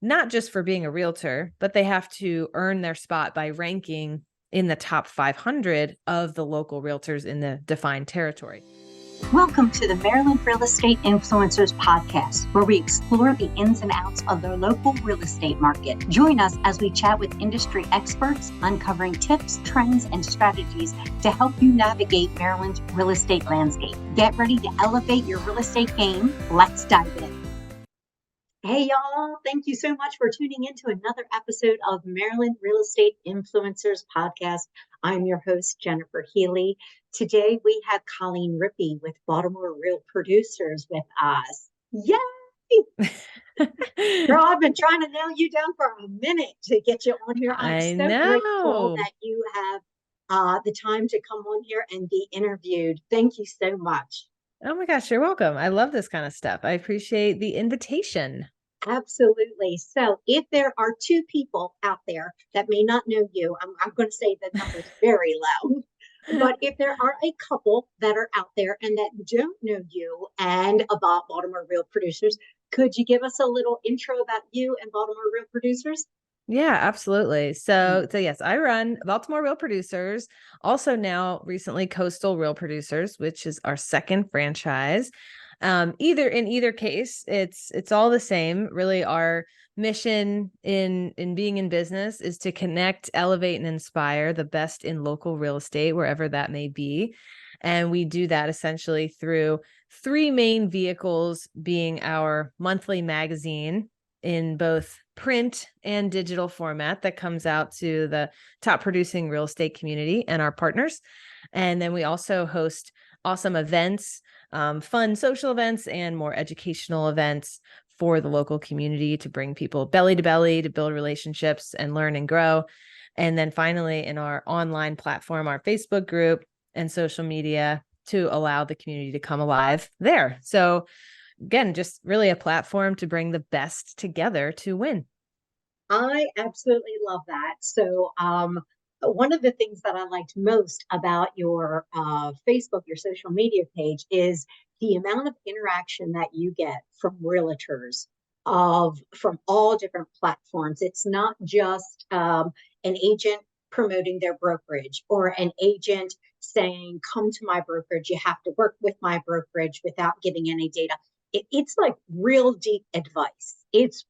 not just for being a realtor, but they have to earn their spot by ranking in the top 500 of the local realtors in the defined territory. Welcome to the Maryland Real Estate Influencers podcast, where we explore the ins and outs of the local real estate market. Join us as we chat with industry experts, uncovering tips, trends, and strategies to help you navigate Maryland's real estate landscape. Get ready to elevate your real estate game. Let's dive in. Hey, y'all. Thank you so much for tuning in to another episode of Maryland Real Estate Influencers podcast. I'm your host, Jennifer Healy. Today, we have Colleen Rippey with Baltimore Real Producers with us. Yay! Girl, I've been trying to nail you down for a minute to get you on here. I'm so grateful that you have the time to come on here and be interviewed. Thank you so much. Oh my gosh, you're welcome. I love this kind of stuff. I appreciate the invitation. Absolutely. So if there are two people out there that may not know you, I'm going to say the number's very low. But if there are a couple that are out there and that don't know you and about Baltimore Real Producers, could you give us a little intro about you and Baltimore Real Producers? Yeah, absolutely. So yes, I run Baltimore Real Producers, also now recently Coastal Real Producers, which is our second franchise. In either case, it's all the same. Really, our mission in being in business is to connect, elevate, and inspire the best in local real estate, wherever that may be. And we do that essentially through three main vehicles, being our monthly magazine in both print and digital format that comes out to the top producing real estate community and our partners. And then we also host awesome events, fun social events, and more educational events for the local community to bring people belly to belly to build relationships and learn and grow. And then finally, in our online platform, our Facebook group and social media, to allow the community to come alive there. So again, just really a platform to bring the best together to win. I absolutely love that. So one of the things that I liked most about your Facebook, your social media page, is the amount of interaction that you get from realtors from all different platforms. It's not just an agent promoting their brokerage or an agent saying, come to my brokerage, you have to work with my brokerage without giving any data. It's like real deep advice. It's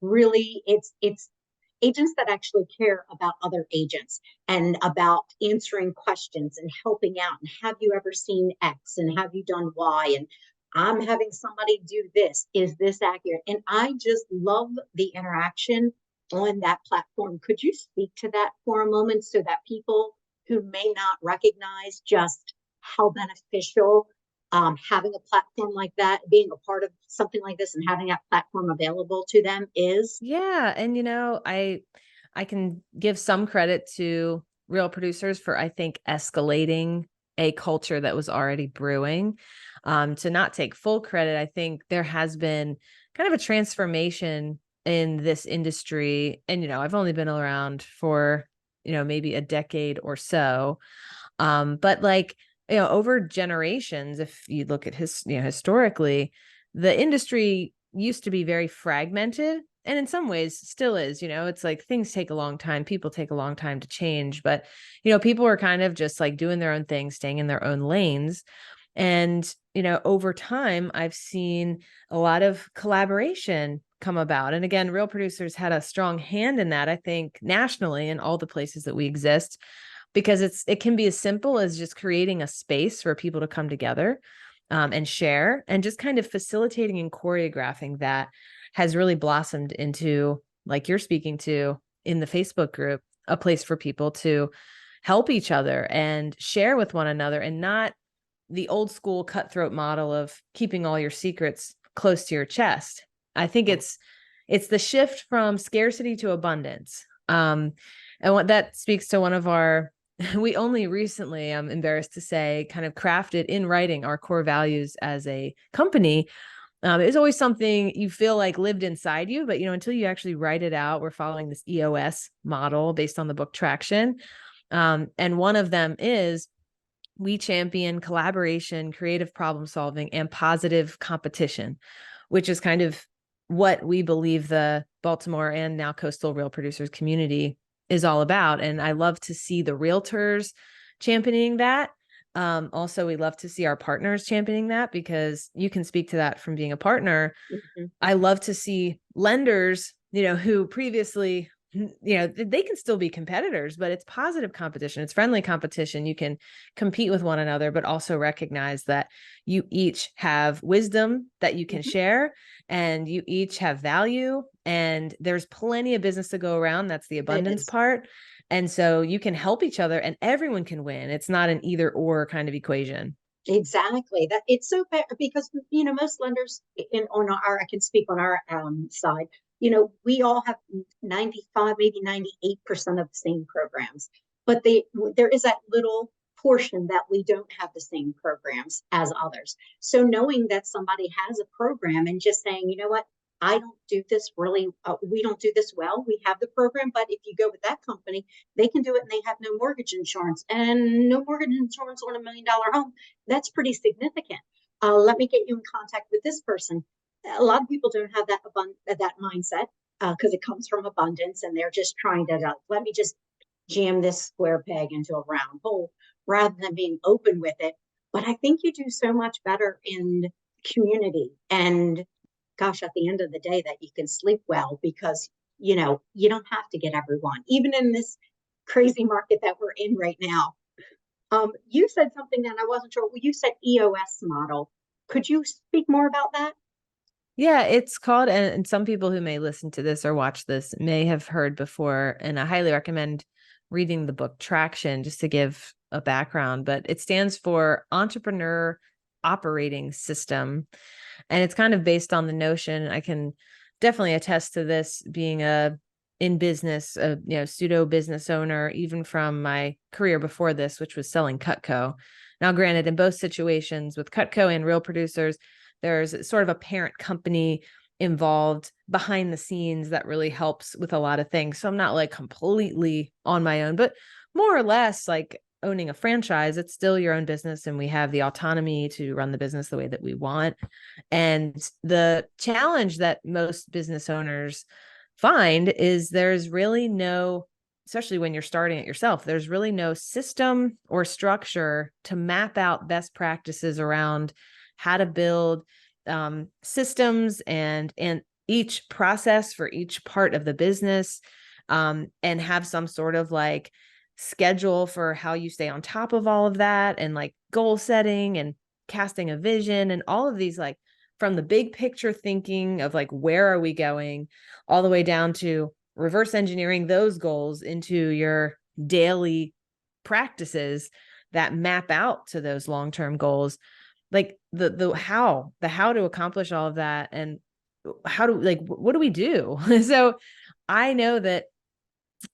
agents that actually care about other agents and about answering questions and helping out. And have you ever seen X? And have you done Y? And I'm having somebody do this. Is this accurate? And I just love the interaction on that platform. Could you speak to that for a moment so that people who may not recognize just how beneficial having a platform like that, being a part of something like this and having that platform available to them is? Yeah. And, I can give some credit to Real Producers for, I think, escalating a culture that was already brewing. To not take full credit, I think there has been kind of a transformation in this industry. And, I've only been around for, maybe a decade or so. But over generations, if you look at historically, the industry used to be very fragmented, and in some ways still is. It's like things take a long time, people take a long time to change, but people are kind of just like doing their own thing, staying in their own lanes. And over time, I've seen a lot of collaboration come about. And again, Real Producers had a strong hand in that, I think, nationally in all the places that we exist, because it can be as simple as just creating a space for people to come together and share, and just kind of facilitating and choreographing that has really blossomed into, like you're speaking to in the Facebook group, a place for people to help each other and share with one another, and not the old school cutthroat model of keeping all your secrets close to your chest. I think it's the shift from scarcity to abundance. And what that speaks to one of our, we only recently, I'm embarrassed to say, kind of crafted in writing our core values as a company. It's always something you feel like lived inside you, but until you actually write it out, we're following this EOS model based on the book Traction. And one of them is, we champion collaboration, creative problem solving, and positive competition, which is kind of what we believe the Baltimore and now coastal real producers community is all about. And I love to see the realtors championing that. Also, we love to see our partners championing that, because you can speak to that from being a partner. Mm-hmm. I love to see lenders, who previously, they can still be competitors, but it's positive competition. It's friendly competition. You can compete with one another, but also recognize that you each have wisdom that you can share, and you each have value, and there's plenty of business to go around. That's the abundance part. And so you can help each other and everyone can win. It's not an either or kind of equation. Exactly. That it's so bad because most lenders I can speak on our side. We all have 95, maybe 98% of the same programs, but there is that little portion that we don't have the same programs as others. So knowing that somebody has a program and just saying, you know what, I don't do this really, we don't do this well. We have the program, but if you go with that company, they can do it and they have no mortgage insurance, and no mortgage insurance on $1 million home. That's pretty significant. Let me get you in contact with this person. A lot of people don't have that mindset because it comes from abundance, and they're just trying to let me just jam this square peg into a round hole rather than being open with it. But I think you do so much better in community, and gosh, at the end of the day, that you can sleep well because you don't have to get everyone, even in this crazy market that we're in right now. You said something that I wasn't sure. You said EOS model. Could you speak more about that? Yeah, it's called, and some people who may listen to this or watch this may have heard before, and I highly recommend reading the book Traction just to give a background, but it stands for Entrepreneur Operating System. And it's kind of based on the notion, I can definitely attest to this being in business, pseudo business owner, even from my career before this, which was selling Cutco. Now, granted, in both situations with Cutco and Real Producers, there's sort of a parent company involved behind the scenes that really helps with a lot of things. So I'm not like completely on my own, but more or less like owning a franchise, it's still your own business, and we have the autonomy to run the business the way that we want. And the challenge that most business owners find is there's really no, especially when you're starting it yourself, there's really no system or structure to map out best practices around how to build systems and each process for each part of the business, and have some sort of like schedule for how you stay on top of all of that, and like goal setting and casting a vision and all of these, like from the big picture thinking of like, where are we going, all the way down to reverse engineering those goals into your daily practices that map out to those long-term goals. Like the how to accomplish all of that, and how to, like, what do we do? So I know that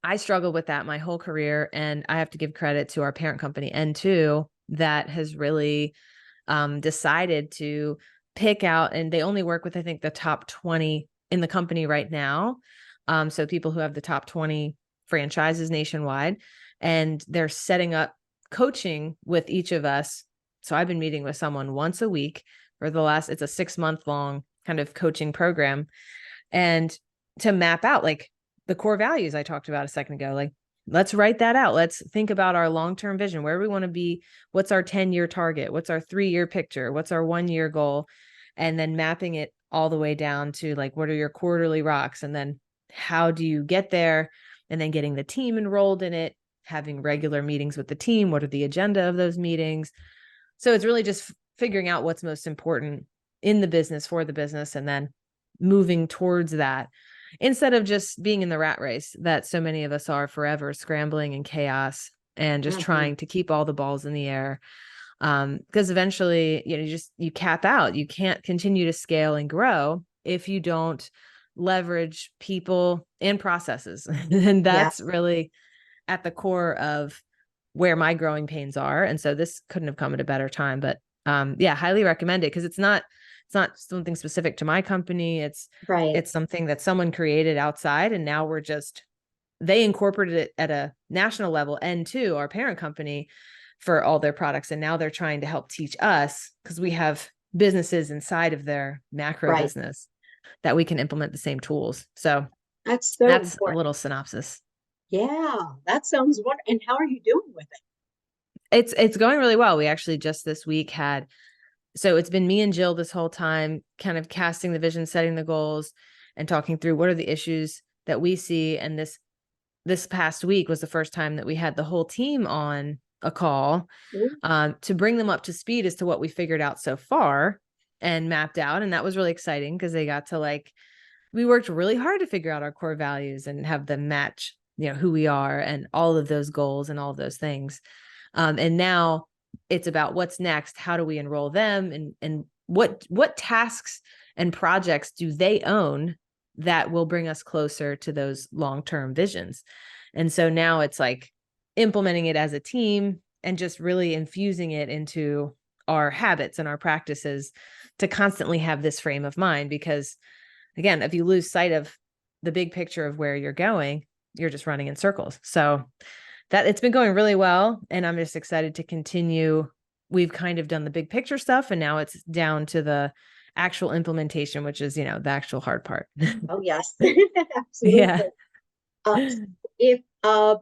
I struggled with that my whole career, and I have to give credit to our parent company, N2, that has really decided to pick out, and they only work with, I think, the top 20 in the company right now. So people who have the top 20 franchises nationwide, and they're setting up coaching with each of us. So I've been meeting with someone once a week for it's a 6-month long kind of coaching program, and to map out like the core values I talked about a second ago. Like, let's write that out. Let's think about our long-term vision, where we want to be. What's our 10-year target? What's our 3-year picture? What's our 1-year goal? And then mapping it all the way down to like, what are your quarterly rocks? And then how do you get there? And then getting the team enrolled in it, having regular meetings with the team. What are the agenda of those meetings? So it's really just figuring out what's most important in the business for the business, and then moving towards that, instead of just being in the rat race that so many of us are, forever scrambling in chaos and just trying to keep all the balls in the air. Because eventually, you cap out. You can't continue to scale and grow if you don't leverage people and processes. And that's really at the core of where my growing pains are. And so this couldn't have come at a better time, but highly recommend it, because it's not something specific to my company. It's something that someone created outside, and now they incorporated it at a national level, and to our parent company for all their products. And now they're trying to help teach us, because we have businesses inside of their macro business, that we can implement the same tools. So That's so that's a important. little synopsis. Yeah, that sounds wonderful. And how are you doing with it? It's going really well. We actually just this week had, so it's been me and Jill this whole time, kind of casting the vision, setting the goals, and talking through what are the issues that we see. And this past week was the first time that we had the whole team on a call Ooh, to bring them up to speed as to what we figured out so far and mapped out. And that was really exciting because they got to we worked really hard to figure out our core values and have them match, who we are and all of those goals and all of those things. And now it's about what's next. How do we enroll them, and what tasks and projects do they own that will bring us closer to those long-term visions? And so now it's like implementing it as a team and just really infusing it into our habits and our practices to constantly have this frame of mind. Because again, if you lose sight of the big picture of where you're going, you're just running in circles. So that it's been going really well. And I'm just excited to continue. We've kind of done the big picture stuff, and now it's down to the actual implementation, which is, the actual hard part. oh, yes, Yeah. absolutely. Uh,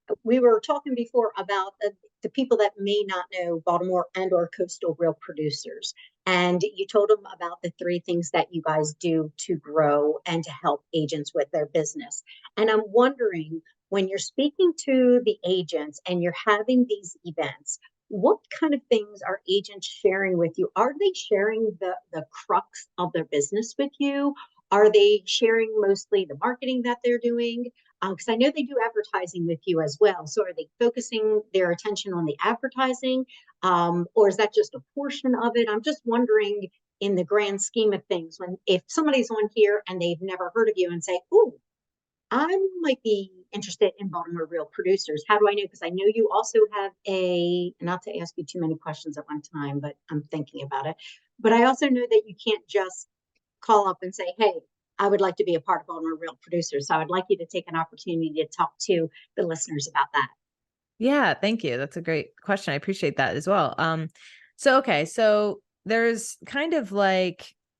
if we were talking before about the people that may not know Baltimore and or coastal real producers, and you told them about the three things that you guys do to grow and to help agents with their business. And I'm wondering, when you're speaking to the agents and you're having these events, what kind of things are agents sharing with you? Are they sharing the crux of their business with you? Are they sharing mostly the marketing that they're doing? Because I know they do advertising with you as well. So are they focusing their attention on the advertising, or is that just a portion of it? I'm just wondering, in the grand scheme of things, when if somebody's on here and they've never heard of you and say, "Oh, I might be interested in Baltimore Real Producers," how do I know? Because I know you also have not to ask you too many questions at one time, but I'm thinking about it. But I also know that you can't just call up and say, "Hey, I would like to be a part of Baltimore Real Producers." So I would like you to take an opportunity to talk to the listeners about that. Yeah, thank you. That's a great question. I appreciate that as well. Okay, so there's kind of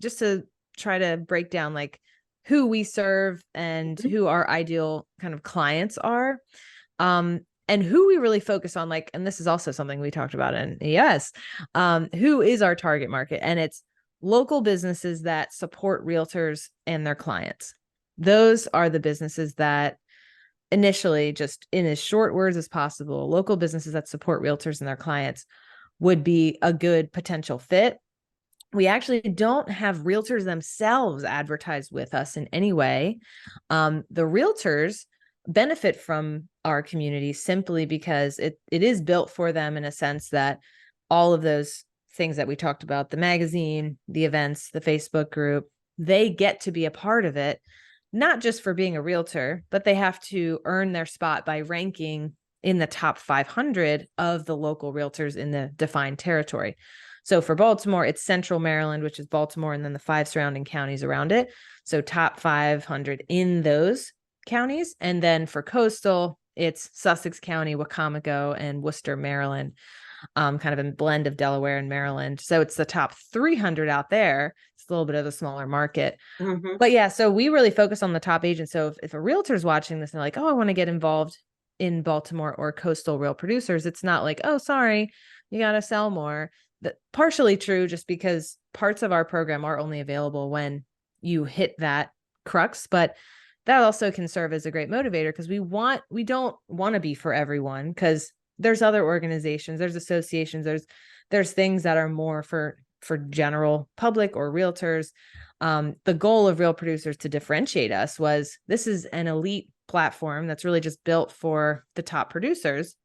just to try to break down who we serve and Mhm. who our ideal kind of clients are. And who we really focus on, and this is also something we talked about in ES, who is our target market? And it's local businesses that support realtors and their clients. Those are the businesses that initially, just in as short words as possible, local businesses that support realtors and their clients would be a good potential fit. We actually don't have realtors themselves advertise with us in any way. The realtors benefit from our community simply because it is built for them, in a sense that all of those things that we talked about, the magazine, the events, the Facebook group, they get to be a part of it, not just for being a realtor, but they have to earn their spot by ranking in the top 500 of the local realtors in the defined territory. So for Baltimore, it's Central Maryland, which is Baltimore, and then the 5 surrounding counties around it. So top 500 in those counties. And then for coastal, it's Sussex County, Wacomico, and Worcester, Maryland, kind of a blend of Delaware and Maryland. So it's the top 300 out there. It's a little bit of a smaller market. Mhm. But yeah, so we really focus on the top agents. So if a realtor is watching this and they're like, "Oh, I want to get involved in Baltimore or coastal real producers," it's not like, "Oh, sorry, you got to sell more." That partially true, just because parts of our program are only available when you hit that crux, but that also can serve as a great motivator, because we don't want to be for everyone, because there's other organizations, there's associations, there's things that are more for general public or realtors. The goal of Real Producers to differentiate us was, this is an elite platform that's really just built for the top producers.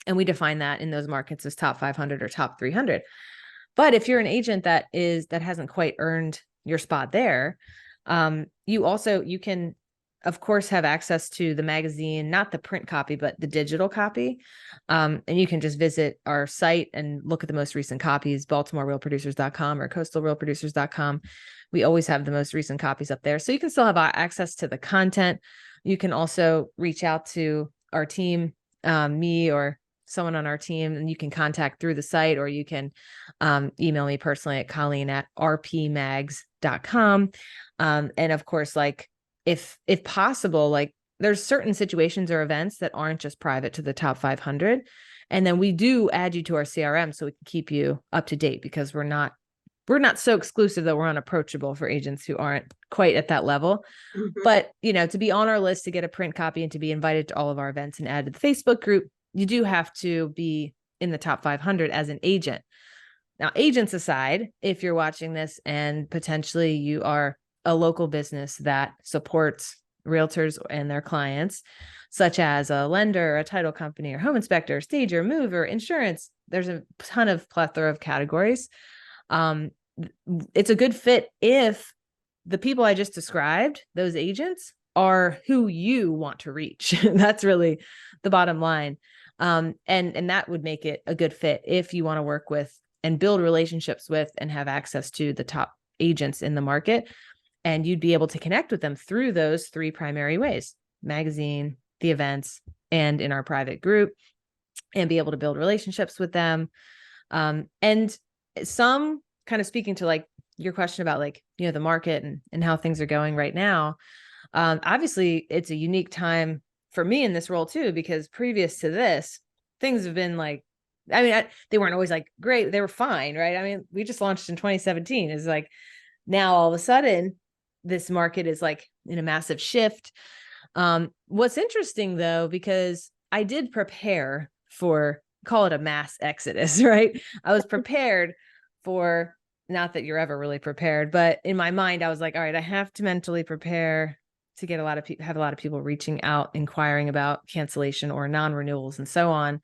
And we define that in those markets as top 500 or top 300. But if you're an agent that hasn't quite earned your spot there, you can, of course, have access to the magazine, not the print copy, but the digital copy. And you can just visit our site and look at the most recent copies, BaltimoreRealProducers.com or CoastalRealProducers.com. We always have the most recent copies up there. So you can still have access to the content. You can also reach out to our team, me or someone on our team, and you can contact through the site, or you can email me personally at Colleen at rpmags realtors.com. And of course, like if possible, like there's certain situations or events that aren't just private to the top 500. And then we do add you to our CRM so we can keep you up to date, because we're not so exclusive that we're unapproachable for agents who aren't quite at that level. Mhm. But, to be on our list, to get a print copy and to be invited to all of our events and added to the Facebook group, you do have to be in the top 500 as an agent. Now, agents aside, if you're watching this and potentially you are a local business that supports realtors and their clients, such as a lender, a title company, or home inspector, stager, mover, insurance, there's a ton of plethora of categories. It's a good fit if the people I just described, those agents, are who you want to reach. That's really the bottom line. And that would make it a good fit if you want to work with and build relationships with and have access to the top agents in the market. And you'd be able to connect with them through those three primary ways: magazine, the events, and in our private group, and be able to build relationships with them. And some kind of speaking to like your question about like, the market and how things are going right now. Obviously it's a unique time for me in this role too, because previous to this, things have been like, they weren't always like great. They were fine. Right. I mean, we just launched in 2017. Is like, now all of a sudden this market is like in a massive shift. What's interesting though, because I did prepare for, call it a mass exodus, right? I was prepared for, not that you're ever really prepared, but in my mind, I was like, all right, I have to mentally prepare to get have a lot of people reaching out, inquiring about cancellation or non-renewals and so on.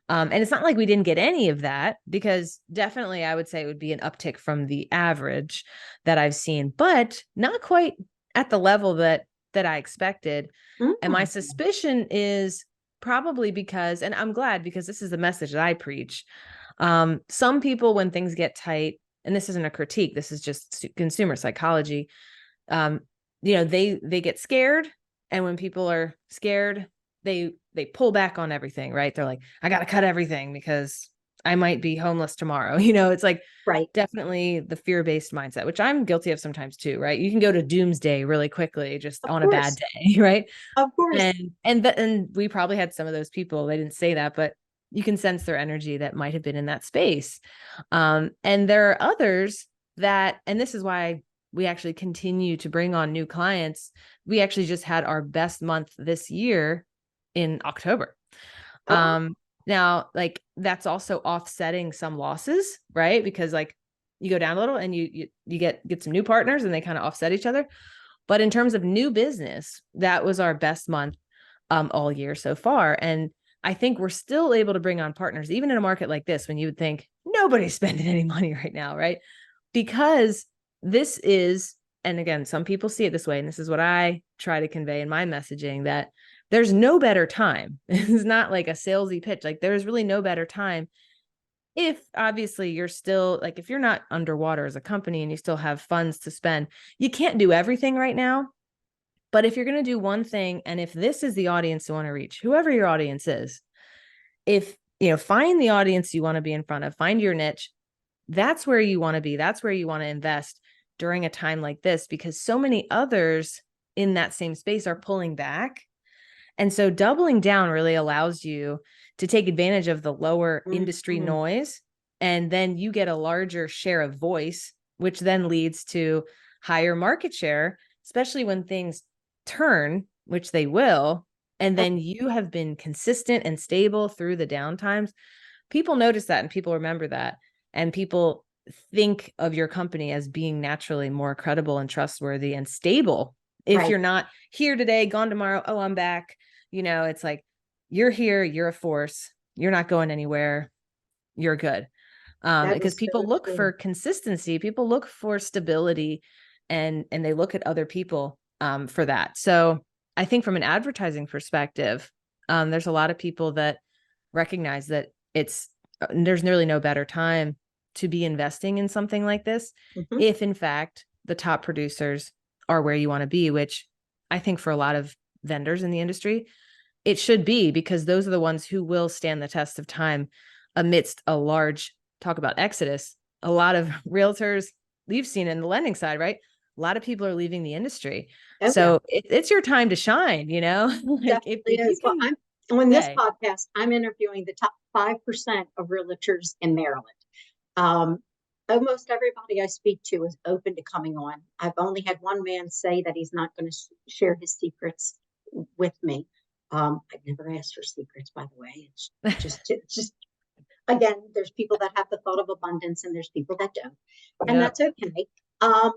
And it's not like we didn't get any of that, because definitely I would say it would be an uptick from the average that I've seen, but not quite at the level that I expected. And my suspicion is probably because, and I'm glad, because this is the message that I preach. Some people, when things get tight, and this isn't a critique, this is just consumer psychology. They get scared. And when people are scared, they pull back on everything, right? They're like, I got to cut everything because I might be homeless tomorrow. It's like, Right. definitely the fear-based mindset, which I'm guilty of sometimes too, right? You can go to doomsday really quickly, just on a bad day, right? Of course. And we probably had some of those people. They didn't say that, but you can sense their energy that might have been in that space. And there are others that, and this is why we actually continue to bring on new clients. We actually just had our best month this year in October. Now, like, that's also offsetting some losses, right? Because like you go down a little and you get some new partners and they kind of offset each other. But in terms of new business, that was our best month all year so far. And I think we're still able to bring on partners, even in a market like this, when you would think nobody's spending any money right now, right? Because this is, and again, some people see it this way, and this is what I try to convey in my messaging, that there's no better time. It's not like a salesy pitch. Like, there's really no better time. If obviously you're still like, if you're not underwater as a company and you still have funds to spend, you can't do everything right now. But if you're going to do one thing, and if this is the audience you want to reach, whoever your audience is, if, find the audience you want to be in front of, find your niche, that's where you want to be. That's where you want to invest during a time like this, because so many others in that same space are pulling back. And so doubling down really allows you to take advantage of the lower industry noise, and then you get a larger share of voice, which then leads to higher market share, especially when things turn, which they will. And then you have been consistent and stable through the down times. People notice that, and people remember that, and people think of your company as being naturally more credible and trustworthy and stable. If you're not here today, gone tomorrow, oh, I'm back. It's like, you're here, you're a force, you're not going anywhere, you're good. Because people look for consistency, people look for stability, and they look at other people for that. So I think from an advertising perspective, there's a lot of people that recognize that there's nearly no better time to be investing in something like this, if in fact the top producers are where you want to be, which I think for a lot of vendors in the industry, it should be, because those are the ones who will stand the test of time amidst a large, talk about exodus. A lot of realtors you've seen in the lending side, right? A lot of people are leaving the industry. Oh, So it's your time to shine, like definitely if you is. Well, can on this say, podcast, I'm interviewing the top 5% of realtors in Maryland. Um, Almost everybody I speak to is open to coming on. I've only had one man say that he's not going to share his secrets with me. I've never asked for secrets, by the way. It's just again, there's people that have the thought of abundance and there's people that don't, and yep, that's okay. Um,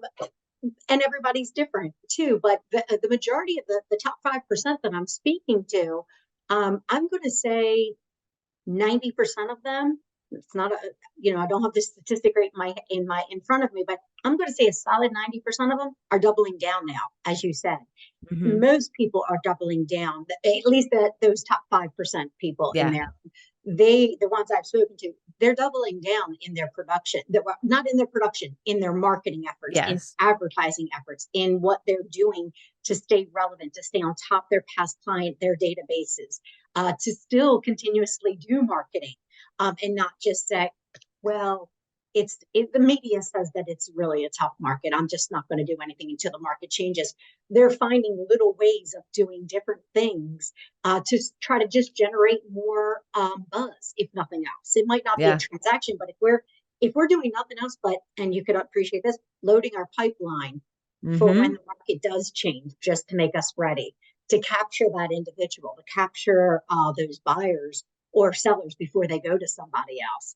and everybody's different too. But the majority of the top 5% that I'm speaking to, I'm going to say 90% of them. It's not a, I don't have the statistic right in front of me, but I'm going to say a solid 90% of them are doubling down now, as you said. mm-hmm. Most people are doubling down, at least those top 5% people in Yeah, there. The ones I've spoken to, they're doubling down in their production. They're not in their production, in their marketing efforts, in yes, advertising efforts, in what they're doing to stay relevant, to stay on top of their past client, their databases, to still continuously do marketing, and not just say, well, the media says that it's really a tough market. I'm just not going to do anything until the market changes. They're finding little ways of doing different things to try to just generate more buzz, if nothing else. It might not be a yeah, transaction, but if we're doing nothing else but, and you could appreciate this, loading our pipeline for when mm-hmm. the market does change, just to make us ready to capture that individual, to capture those buyers or sellers before they go to somebody else.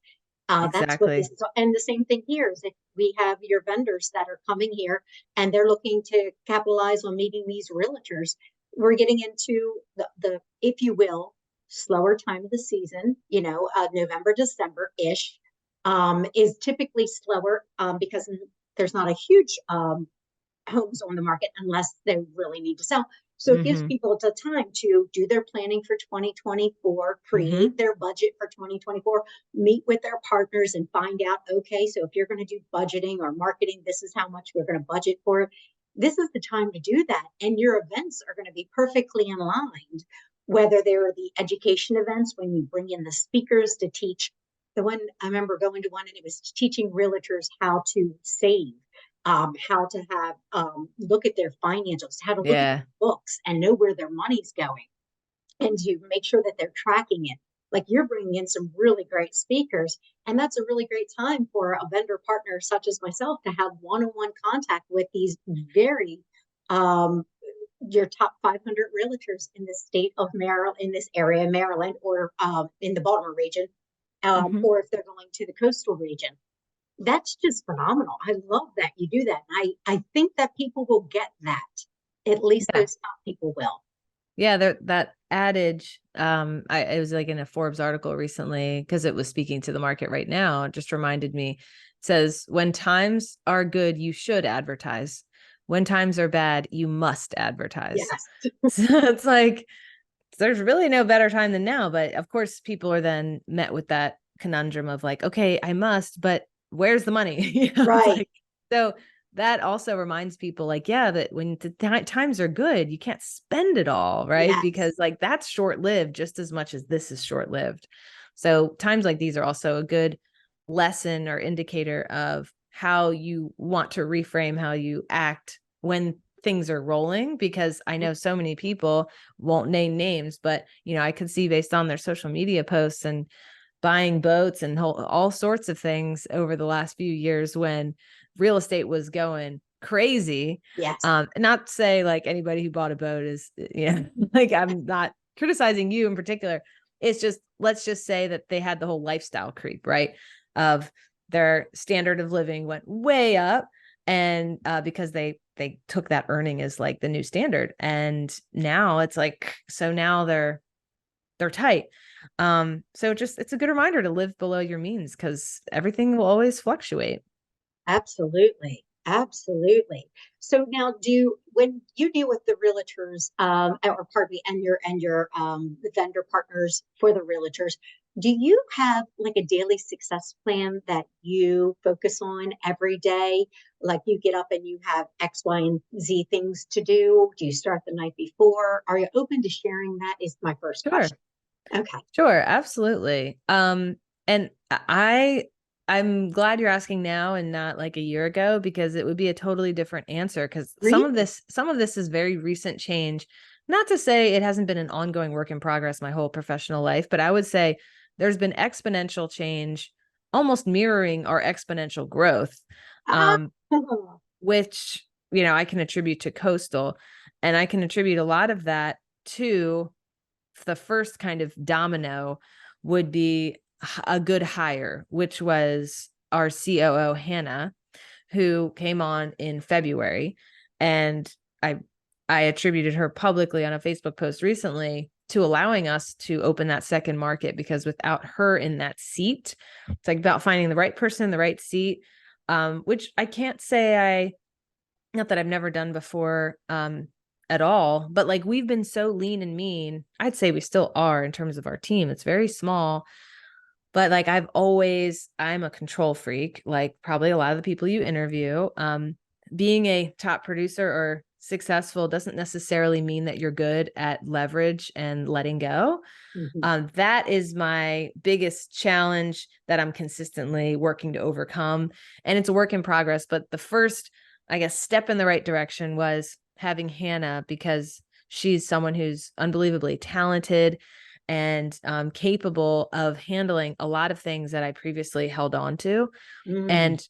That's what this Exactly. is. And the same thing here is if we have your vendors that are coming here and they're looking to capitalize on meeting these realtors, we're getting into the if you will, slower time of the season, November, December-ish, is typically slower because there's not a huge homes on the market unless they really need to sell. So it gives Mm-hmm. people the time to do their planning for 2024, Mm-hmm. create their budget for 2024, meet with their partners and find out, okay, so if you're going to do budgeting or marketing, this is how much we're going to budget for it. This is the time to do that. And your events are going to be perfectly aligned, whether they're the education events when you bring in the speakers to teach. The one I remember going to one and it was teaching realtors how to save, how to have look at their financials, how to look at Yeah, their books and know where their money's going, and to make sure that they're tracking it. Like you're bringing in some really great speakers, and that's a really great time for a vendor partner such as myself to have one-on-one contact with these very um, your top 500 realtors in the state of Maryland, in this area, Maryland, or in the Baltimore region, mm-hmm. or if they're going to the coastal region. That's just phenomenal. I love that you do that. I think that people will get that. At least Yeah. those top people will. Yeah, that adage, it was like in a Forbes article recently because it was speaking to the market right now. It just reminded me, it says, when times are good, you should advertise. When times are bad, you must advertise. Yes. So it's like, there's really no better time than now. But of course, people are then met with that conundrum of like, okay, I must, but where's the money? It's Right. like, so that also reminds people like, yeah, that when the times are good, you can't spend it all, right? Yes. Because like that's short lived just as much as this is short lived. So times like these are also a good lesson or indicator of how you want to reframe how you act when things are rolling, because I know so many people won't name names, but I could see based on their social media posts and buying boats and all sorts of things over the last few years when real estate was going crazy. Yes. Not to say like anybody who bought a boat is, like I'm not criticizing you in particular. It's just, let's just say that they had the whole lifestyle creep, right? Of their standard of living went way up. And because they took that earning as like the new standard. And now it's like, so now they're tight. So it's a good reminder to live below your means because everything will always fluctuate. Absolutely. Absolutely. So now when you deal with the realtors, or pardon me, and your vendor partners for the realtors, do you have like a daily success plan that you focus on every day? Like you get up and you have X, Y, and Z things to do. Do you start the night before? Are you open to sharing that? Is my first Sure. question. Okay. Sure, absolutely. And I'm glad you're asking now and not like a year ago, because it would be a totally different answer. Because Really? some of this is very recent change. Not to say it hasn't been an ongoing work in progress my whole professional life, but I would say there's been exponential change, almost mirroring our exponential growth, Ah, which, you know, I can attribute to Coastal, and I can attribute a lot of that to the first kind of domino would be a good hire, which was our COO, Hannah, who came on in February. And I I attributed her publicly on a Facebook post recently to allowing us to open that second market, because without her in that seat, it's like about finding the right person in the right seat, which I can't say not that I've never done before at all, but like we've been so lean and mean. I'd say we still are in terms of our team. It's very small, but like I'm a control freak, like probably a lot of the people you interview. Being a top producer or successful doesn't necessarily mean that you're good at leverage and letting go. That is my biggest challenge that I'm consistently working to overcome. And it's a work in progress. But the first, I guess, step in the right direction was having Hannah, because she's someone who's unbelievably talented and capable of handling a lot of things that I previously held on to. And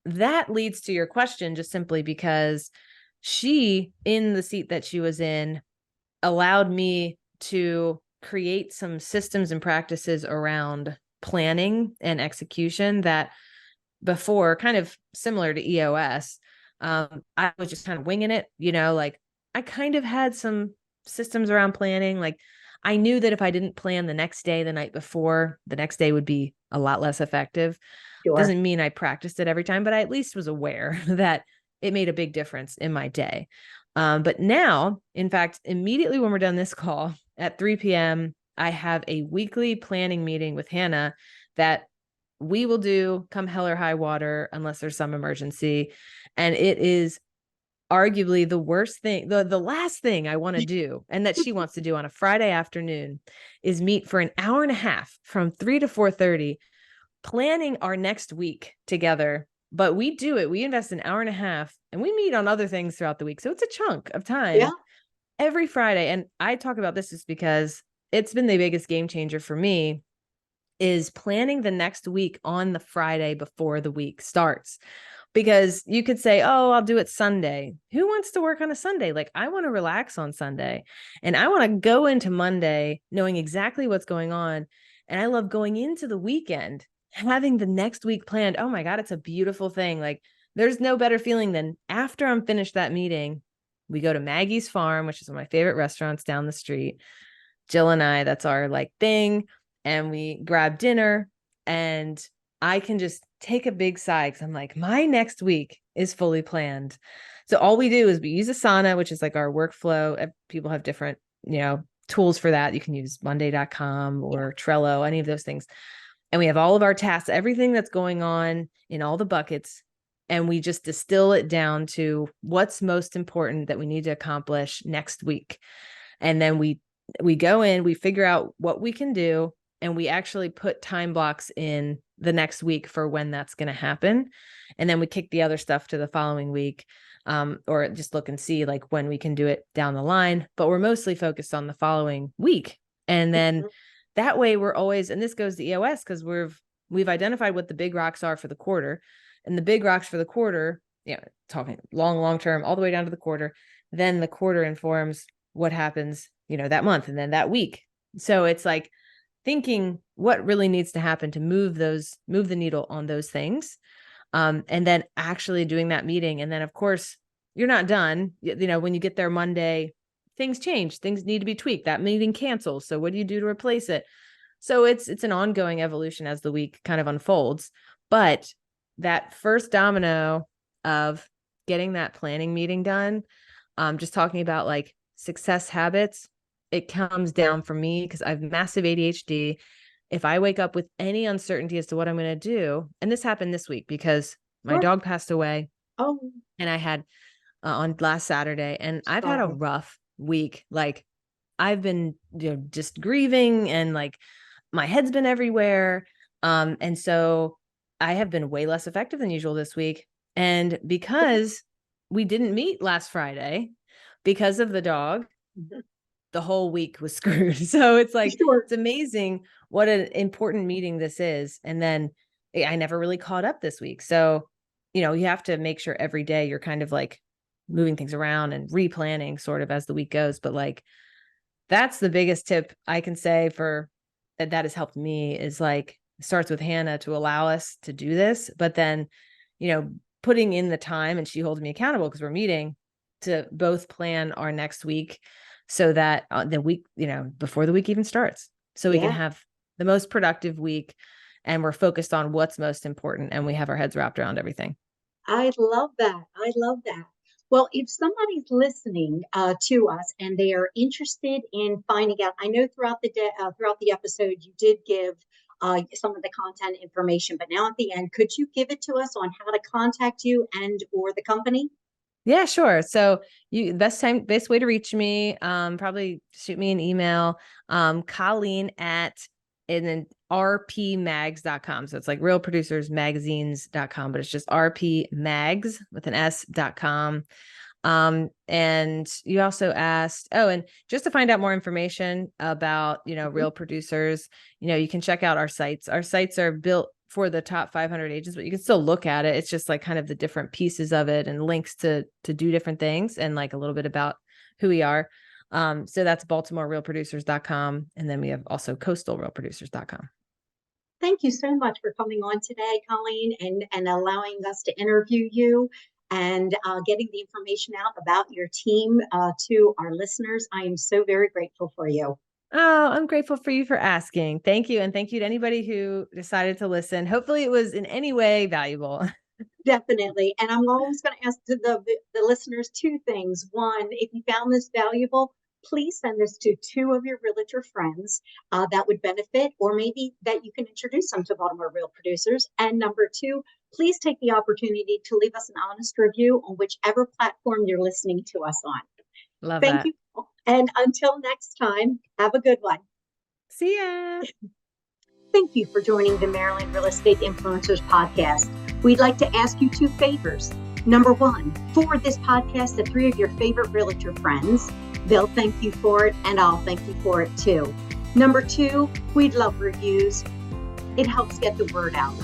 that leads to your question, just simply because she, in the seat that she was in, allowed me to create some systems and practices around planning and execution that before, kind of similar to EOS, I was just kind of winging it, you know, like I kind of had some systems around planning. Like I knew that if I didn't plan the next day, the night before, the next day would be a lot less effective. sure. Doesn't mean I practiced it every time, but I at least was aware that it made a big difference in my day. But now, in fact, immediately when we're done this call at 3 p.m., I have a weekly planning meeting with Hannah that we will do come hell or high water unless there's some emergency. And it is arguably the worst thing, the last thing I want to do, and that she wants to do on a Friday afternoon, is meet for an hour and a half from 3 to 4:30, planning our next week together. But we do it. We invest an hour and a half, and we meet on other things throughout the week. So it's a chunk of time every Friday. And I talk about this just because it's been the biggest game changer for me, is planning the next week on the Friday before the week starts. Because you could say, oh, I'll do it Sunday. Who wants to work on a Sunday? Like, I want to relax on Sunday, and I want to go into Monday knowing exactly what's going on. And I love going into the weekend, having the next week planned. Oh my God, it's a beautiful thing. Like, there's no better feeling than after I'm finished that meeting, we go to Maggie's Farm, which is one of my favorite restaurants down the street. Jill and I, that's our like thing. And we grab dinner, and I can just take a big sigh, because I'm like, my next week is fully planned. So all we do is we use Asana, which is like our workflow. People have different, tools for that. You can use monday.com or Trello, any of those things. And we have all of our tasks, everything that's going on in all the buckets. And we just distill it down to what's most important that we need to accomplish next week. And then we go in, we figure out what we can do, and we actually put time blocks in the next week for when that's going to happen. And then we kick the other stuff to the following week, or just look and see like when we can do it down the line. But we're mostly focused on the following week. And then that way we're always, and this goes to EOS, because we've identified what the big rocks are for the quarter. And the big rocks for the quarter, talking long term, all the way down to the quarter. Then the quarter informs what happens, that month, and then that week. So it's like thinking what really needs to happen to move the needle on those things. And then actually doing that meeting. And then of course you're not done. When you get there Monday, things change, things need to be tweaked. That meeting cancels. So what do you do to replace it? So it's an ongoing evolution as the week kind of unfolds. But that first domino of getting that planning meeting done, just talking about like success habits, it comes down for me because I have massive ADHD. If I wake up with any uncertainty as to what I'm going to do, and this happened this week because my dog passed away. Oh, and I had on last Saturday, and I've had a rough week. Like I've been, just grieving, and like my head's been everywhere. And so I have been way less effective than usual this week. And because we didn't meet last Friday because of the dog, the whole week was screwed. So it's like, it's amazing what an important meeting this is. And then I never really caught up this week. So, you have to make sure every day you're kind of like moving things around and replanning sort of as the week goes. But like, that's the biggest tip I can say for that has helped me is like, it starts with Hannah to allow us to do this, but then, putting in the time, and she holds me accountable because we're meeting to both plan our next week so that the week, before the week even starts, so we can have the most productive week and we're focused on what's most important and we have our heads wrapped around everything. I love that. I love that. Well, if somebody's listening to us and they are interested in finding out, I know throughout the day, throughout the episode, you did give some of the content information, but now at the end, could you give it to us on how to contact you and or the company? Yeah, sure. So best way to reach me, probably shoot me an email, Colleen and then rpmags.com. So it's like Real Producers Magazines.com, but it's just rpmags with an s.com. And you also asked, and just to find out more information about, Real Producers, you can check out our sites. Our sites are built for the top 500 agents, but you can still look at it. It's just like kind of the different pieces of it and links to do different things and like a little bit about who we are. So that's BaltimoreRealProducers.com. And then we have also CoastalRealProducers.com. Thank you so much for coming on today, Colleen, and allowing us to interview you and getting the information out about your team to our listeners. I am so very grateful for you. Oh, I'm grateful for you for asking. Thank you. And thank you to anybody who decided to listen. Hopefully it was in any way valuable. Definitely. And I'm always going to ask the listeners two things. One, if you found this valuable, please send this to two of your realtor friends that would benefit, or maybe that you can introduce them to Baltimore Real Producers. And number two, please take the opportunity to leave us an honest review on whichever platform you're listening to us on. Love Thank that. you. And until next time, have a good one. See ya. Thank you for joining the Maryland Real Estate Influencers podcast. We'd like to ask you two favors. Number one, forward this podcast to three of your favorite realtor friends. They'll thank you for it, and I'll thank you for it too. Number two, we'd love reviews. It helps get the word out.